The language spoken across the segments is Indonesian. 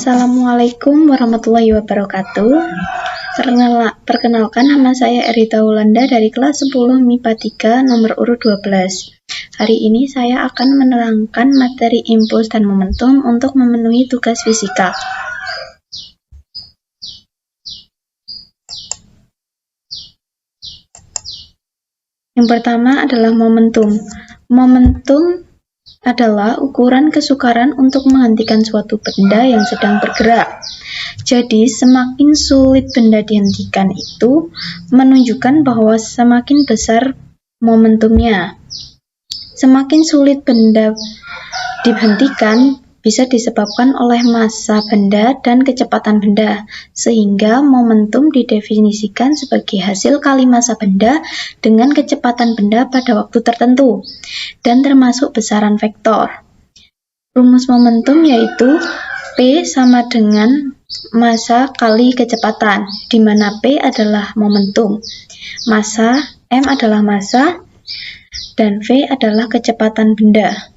Assalamualaikum warahmatullahi wabarakatuh. Perkenalkan, nama saya Erita Wulanda dari kelas 10 MIPA 3 nomor urut 12. Hari ini saya akan menerangkan materi impuls dan momentum untuk memenuhi tugas fisika. Yang pertama adalah momentum. Momentum adalah ukuran kesukaran untuk menghentikan suatu benda yang sedang bergerak. Jadi, semakin sulit benda dihentikan itu menunjukkan bahwa semakin besar momentumnya. Semakin sulit benda dihentikan bisa disebabkan oleh massa benda dan kecepatan benda, sehingga momentum didefinisikan sebagai hasil kali massa benda dengan kecepatan benda pada waktu tertentu, dan termasuk besaran vektor. Rumus momentum yaitu P sama dengan massa kali kecepatan, di mana P adalah momentum, massa, M adalah massa, dan V adalah kecepatan benda.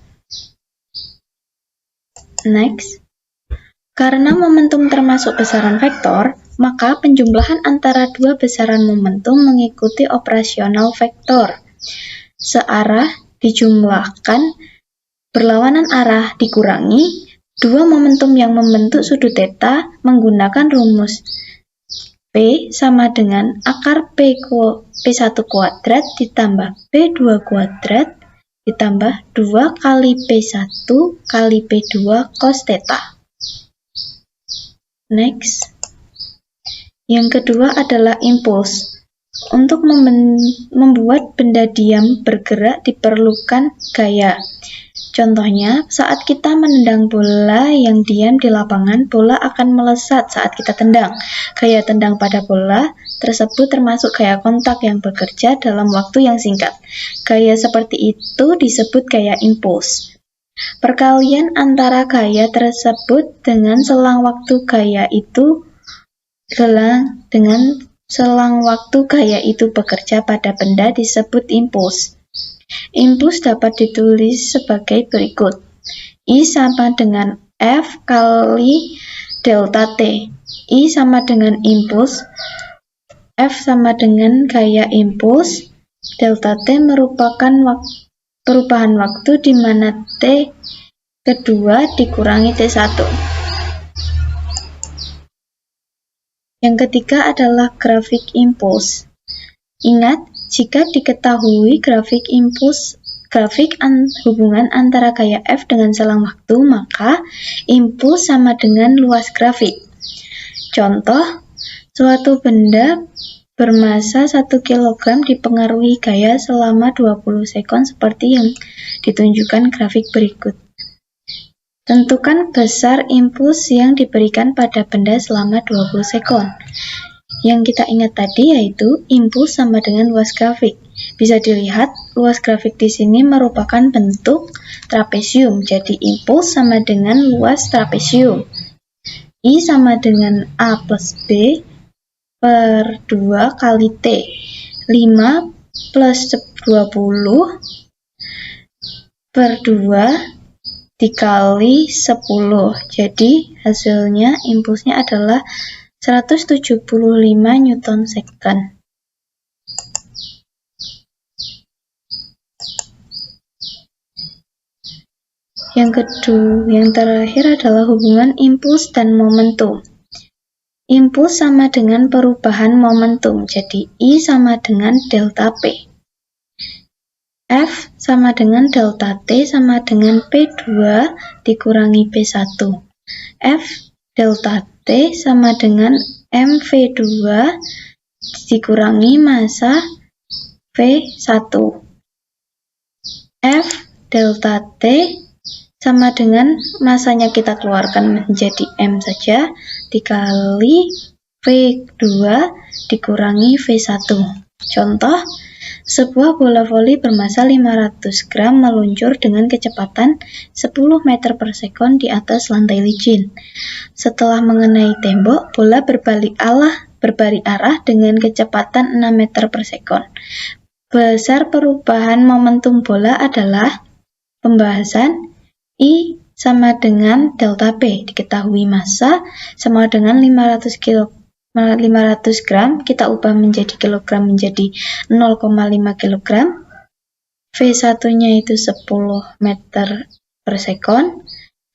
Next, karena momentum termasuk besaran vektor, maka penjumlahan antara dua besaran momentum mengikuti operasional vektor. Searah dijumlahkan, berlawanan arah dikurangi, dua momentum yang membentuk sudut theta menggunakan rumus P sama dengan akar P1 kuadrat ditambah P2 kuadrat ditambah 2 kali P1 kali P2 cos theta. Next. Yang kedua adalah impuls. Untuk membuat benda diam bergerak diperlukan gaya. Contohnya, saat kita menendang bola yang diam di lapangan, bola akan melesat saat kita tendang. Gaya tendang pada bola tersebut termasuk gaya kontak yang bekerja dalam waktu yang singkat. Gaya seperti itu disebut gaya impuls. Perkalian antara gaya tersebut dengan selang waktu gaya itu bekerja pada benda disebut impuls. Impuls dapat ditulis sebagai berikut. I sama dengan F kali delta T. I sama dengan impuls, F sama dengan gaya impuls, delta T merupakan perubahan waktu di mana T kedua dikurangi T1. Yang ketiga adalah grafik impuls. Ingat, jika diketahui hubungan antara gaya F dengan selang waktu, maka impuls sama dengan luas grafik. Contoh, suatu benda bermassa 1 kg dipengaruhi gaya selama 20 sekon seperti yang ditunjukkan grafik berikut. Tentukan besar impuls yang diberikan pada benda selama 20 sekon. Yang kita ingat tadi yaitu impuls sama dengan luas grafik. Bisa dilihat, luas grafik di sini merupakan bentuk trapesium. Jadi impuls sama dengan luas trapesium. I sama dengan A plus B per 2 kali T. 5 plus 20 per 2 dikali 10. Jadi hasilnya impulsnya adalah 175 Newton second. Yang terakhir adalah hubungan impuls dan momentum. Impuls sama dengan perubahan momentum, jadi I sama dengan delta P. F sama dengan delta T sama dengan P2 dikurangi P1. F delta T sama dengan MV2 dikurangi massa V1. F delta T sama dengan massanya kita keluarkan menjadi M saja dikali V2 dikurangi V1. Contoh, sebuah bola voli bermassa 500 gram meluncur dengan kecepatan 10 meter per sekon di atas lantai licin. Setelah mengenai tembok, bola berbalik arah dengan kecepatan 6 meter per sekon. Besar perubahan momentum bola adalah pembahasan I sama dengan delta P. Diketahui massa sama dengan 500 gram, kita ubah menjadi kilogram menjadi 0,5 kilogram. V1-nya itu 10 meter per sekon.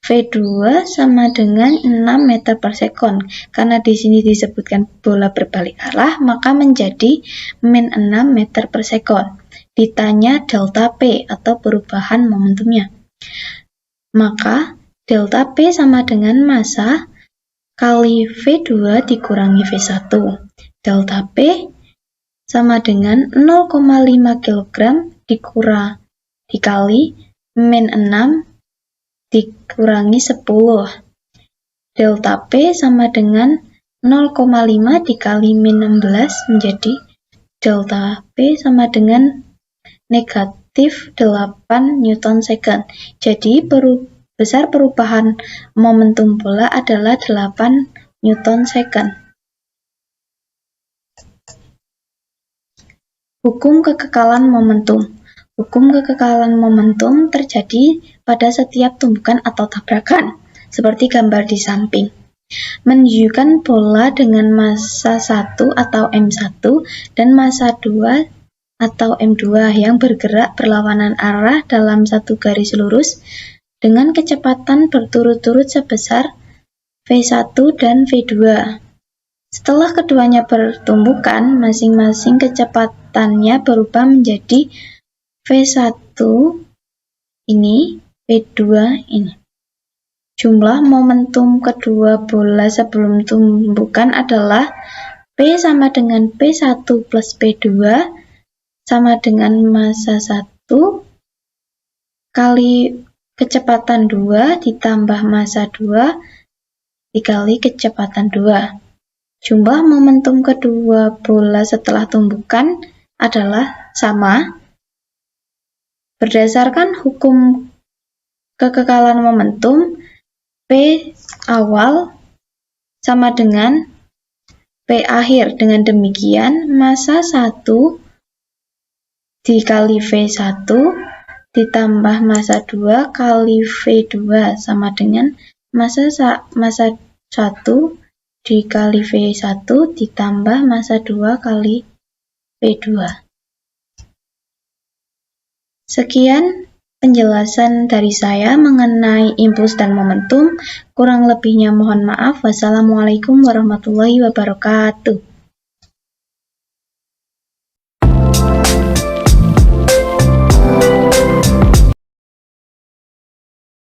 V2 sama dengan 6 meter per sekon. Karena di sini disebutkan bola berbalik arah, maka menjadi min 6 meter per sekon. Ditanya delta P atau perubahan momentumnya. Maka delta P sama dengan massa kali V2 dikurangi V1. Delta P sama dengan 0,5 kg dikali min 6 dikurangi 10. Delta P sama dengan 0,5 dikali min 16 menjadi delta P sama dengan negatif 8 Newton second. Jadi besar perubahan momentum bola adalah 8 Newton second. Hukum kekekalan momentum. Hukum kekekalan momentum terjadi pada setiap tumbukan atau tabrakan, seperti gambar di samping. Menunjukkan bola dengan massa 1 atau M1 dan massa 2 atau M2 yang bergerak berlawanan arah dalam satu garis lurus dengan kecepatan berturut-turut sebesar V1 dan V2. Setelah keduanya bertumbukan, masing-masing kecepatannya berubah menjadi V1 ini, V2 ini. Jumlah momentum kedua bola sebelum tumbukan adalah P sama dengan P1 plus P2 sama dengan massa 1 kali kecepatan 2 ditambah massa 2 dikali kecepatan 2. Jumlah momentum kedua bola setelah tumbukan adalah sama. Berdasarkan hukum kekekalan momentum, P awal sama dengan P akhir. Dengan demikian, massa 1 dikali V1 ditambah massa 2 kali V2 sama dengan massa 1 dikali V1 ditambah massa 2 kali V2. Sekian penjelasan dari saya mengenai impuls dan momentum. Kurang lebihnya mohon maaf. Wassalamualaikum warahmatullahi wabarakatuh.